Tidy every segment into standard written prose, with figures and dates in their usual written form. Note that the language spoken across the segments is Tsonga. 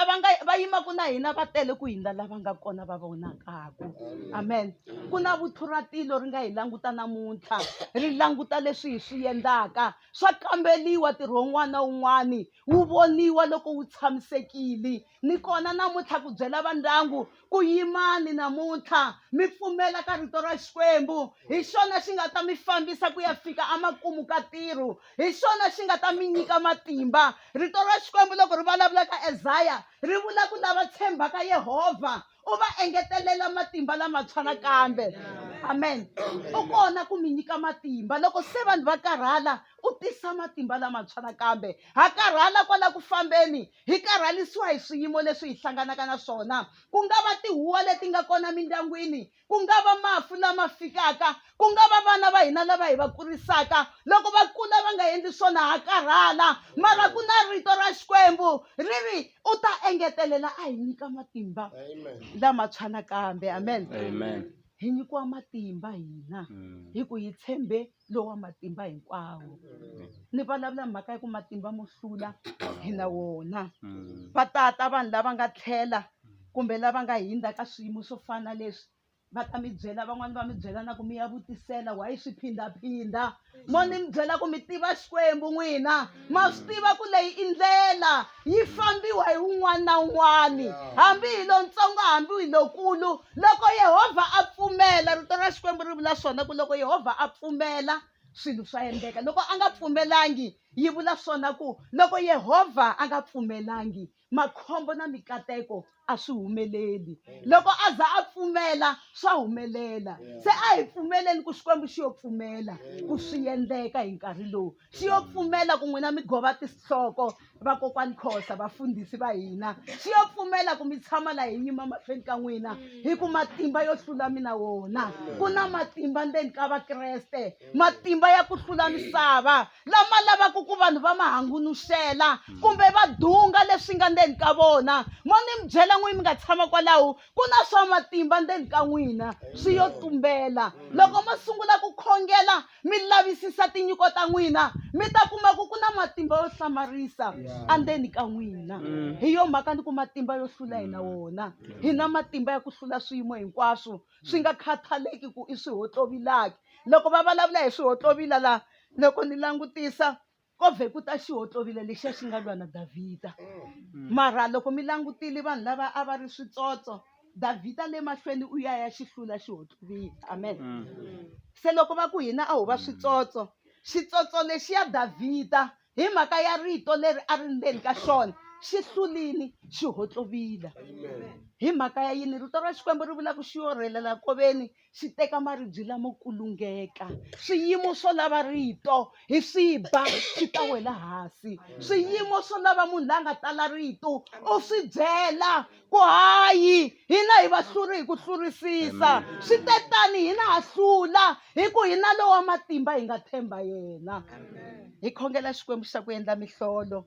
va yimaka na hina va tele ku hindza lava nga kona va vonakaka. Amen. Ku na vuthuratilo ri nga hi languta namuntlha, ri languta leswi hi swi endlaka. Swa kambeliwa ntirho wun'wana na wun'wana, wu voniwa loko wu tshamisekile. Ni kona namuntlha ku byela va ndyangu ku yimani namuntlha, mi pfumela ka rito ra Xikwembu. Hi xona xi nga ta mi fambisa ku ya fika emakumu ka ntirho. Hi xona xi nga ta mi nyika matimba. Rito ra Xikwembu loko ri vulavula ka Isaiah, ri vula ku lava tshembaka Yehovha u va engetelela matimba lamantshwa nakambe. Amen. U kona ku mi nyika matimba. Loko se vanhu va karhala, u tisa matimba lamantshwa nakambe. Ha karhala kwala ku fambeni, hi karhalisiwa hi swiyimo leswi hi hlanganaka na swona. Ku nga va tihuwa leti nga kona mindyangwini, ku nga va mafu lama fikaka, ku nga va vana va hina lava hi va kurisaka. Loko va kula va nga endli swona, ha karhala. Mara ku na rito ra Xikwembu ri ri u ta engetelela, a hi nyika matimba lamantshwa nakambe. Amen. Amen. Hi nyikiwa matimba hina hi ku hi tshembe lowa matimba hinkwawo. Ni vulavula mhaka ya ku matimba mo hlula hi na wona. Va tata vanhu lava nga tlhela kumbe lava nga hindza ka swiyimo swo fana leswi, va ta mi byela, van'wani va mi byela na ku mi ya vutisela why swi phindaphinda. Mo ni mi byela ku mi tiva Xikwembu n'wina, ma swi tiva ku leyi i ndlela yi fambiwa hi wun'wana na wun'wana, hambi hi lontsongo hambi hi lokulu. Loko Yehovha a pfumela, rito ra Xikwembu ri vula swona ku loko Yehovha a pfumela swilo swa endleka. Loko a nga pfumelangi, yi vula swona ku loko Yehovha a nga pfumelangi, makhombo na mikateko a swi humeleli. Loko a za a pfumela swa humelela. Se a hi pfumeleni ku Xikwembu xi yo pfumela ku swi endleka hi nkarhi lowu. Xi yo pfumela ku n'wina mi gova tinhloko, vakokwani Khosa, vafundhisi va hina. Xi yo pfumela ku mi tshama la hi yima mahlweni ka n'wina, hi ku matimba yo hlula mina wona. Ku na matimba ndzeni ka Vakreste, matimba ya ku hlula misava, lama lavaka ku vanhu va ma hangunuxela kumbe va dunga leswi nga ndzeni ka vona. Mo ni mi byela n'wina mi nga tshama kwalaho, ku na swa matimba ndzeni ka n'wina swi yo tumbela. Loko mo sungula ku khongela mi lavisisa tinyiko ta n'wina, mi ta kuma ku na matimba yo hlamarisa andzeni ka n'wina. Hi yo mhaka ni ku matimba yo hlula hi na wona. Hi na matimba ya ku hlula swiyimo hinkwaswo, swi nga khataleki ku i swihotlovilaki. Loko va vulavula hi swihotlovila la, loko ni langutisa ko vhe ku ta xihotlovila lexiya xi nga lwa na Davhida. Mara loko mi langutile vanhu lava a va ri switsotso, Davhida le mahlweni u ya xi hlula xihotlovila. Amen. Se loko va ku hina a ho va switsotso, xitsotso lexiya Davhida hi mhaka ya rito leri a ri ndzeni ka xona, xi hlulini xihotlovila. Hi mhaka ya yini? Rito ra Xikwembu ri vula ku xi yo rhelela nkoveni, xi teka maribye lamo kulungeka. Swiyimo swo lava rito hi swi ba swi ta wela hansi. Swiyimo swo lava munhu la nga tala rito u swi byela ku hayi hina hi vahluri hi ku hlurisisa. Swi te tani hina ha hlula hi ku hina lowa matimba hi nga tshemba yena. Hi khongela Xikwembu xa ku endla mihlolo,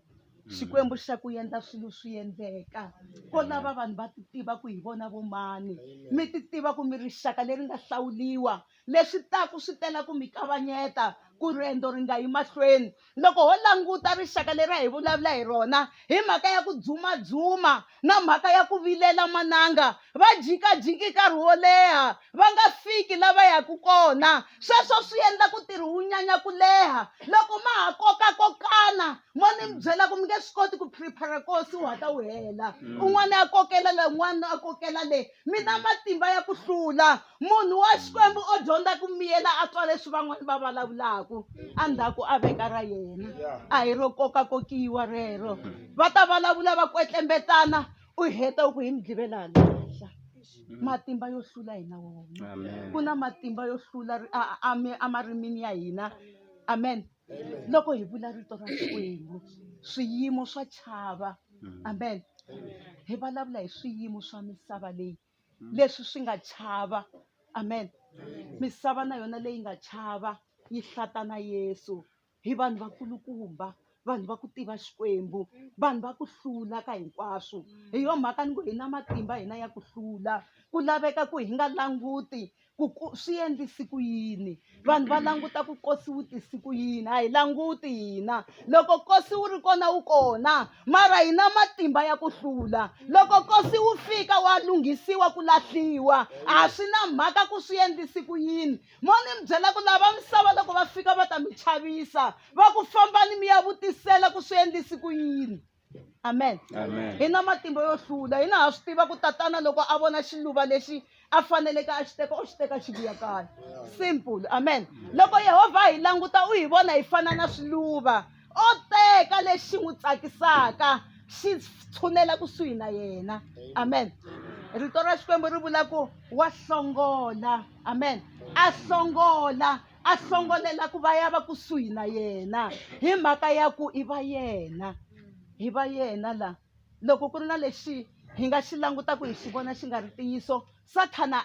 Xikwembu xa ku endla swilo swi endleka. Ko lava vanhu va ti tiva ku hi vona vo mani, mi ti tiva ku mi rixaka leri nga hlawuliwa, leswi taku swi tela ku mi kavanyeta ku riendzo ri nga yi mahlweni. Loko ho languta rixaka leri hi vulavula hi rona hi mhaka ya ku dzumadzuma na mhaka ya ku vilela mananga, va jikajiki nkarhi wo leha va nga fiki lava yaku kona. Sweswo swi endla ku ntirho wu nyanya ku leha. Loko ma ha kokakokana, mo ni mi byela ku mi nge swi koti ku prepare kosi wu hata wu hela. Un'wana a kokela le, un'wana a kokela le. Mi na matimba ya ku hlula. Munhu wa Xikwembu o dyondza ku miyela a twa leswi van'wana va vulavulaku, endzhaku a veka ra yena. A hi ro kokakokiwa rero. Va ta vulavula va kwetlembetana, u heta ku hi mi gqivela lahla. Matimba yo hlula hi na wona. Ku na matimba yo hlula amarimini ya hina. Amen. Loko hi vula rito ra Xikwembu, swiyimo swa chava. Amen. Hi vulavula hi swiyimo swa misava leyi, leswi swi nga chava. Amen. Misava na yona leyi nga chava yi hlata na Yesu. Hi vanhu vakulukumba, vanhu va ku tiva Xikwembu, vanhu va ku hlula ka hinkwaswo. Hi yo mhaka ni ku hi na matimba hina ya ku hlula. Ku laveka ku hi nga languti ku swi endlisi ku yini, vanhu va languta ku Nkosi wu tisi ku yini. A hi languti hina, loko Nkosi wu ri kona wu kona, mara hi na matimba ya ku hlula. Loko Nkosi wu fika wa lunghisiwa ku lahliwa, a swi na mhaka ku swi endlisi ku yini. Mo ni mi byela ku lava misava loko va fika va ta mi chavisa, va ku fambani mi ya vutisela ku swi endlisi ku yini. Amen. Hi na matimba yo hlula. Hina ha swi tiva ku tatana loko a vona xiluva lexi a faneleke a xi teka, u xi teka xi vuya kaya. Simple. Amen. Loko Yehovha hi languta u hi vona hi fana na swiluva, o teka lexi n'wi tsakisaka xi tshunela kusuhi na yena. Amen. Rito ra Xikwembu ri vula ku wa hlongola. Amen. A hlongola, a hlongolela ku va ya va kusuhi na yena, hi mhaka ya ku i va yena. Hi va yena la. Loko ku ri na lexi hi nga xi langutaka hi xi vona xi nga ri ntiyiso, Sathana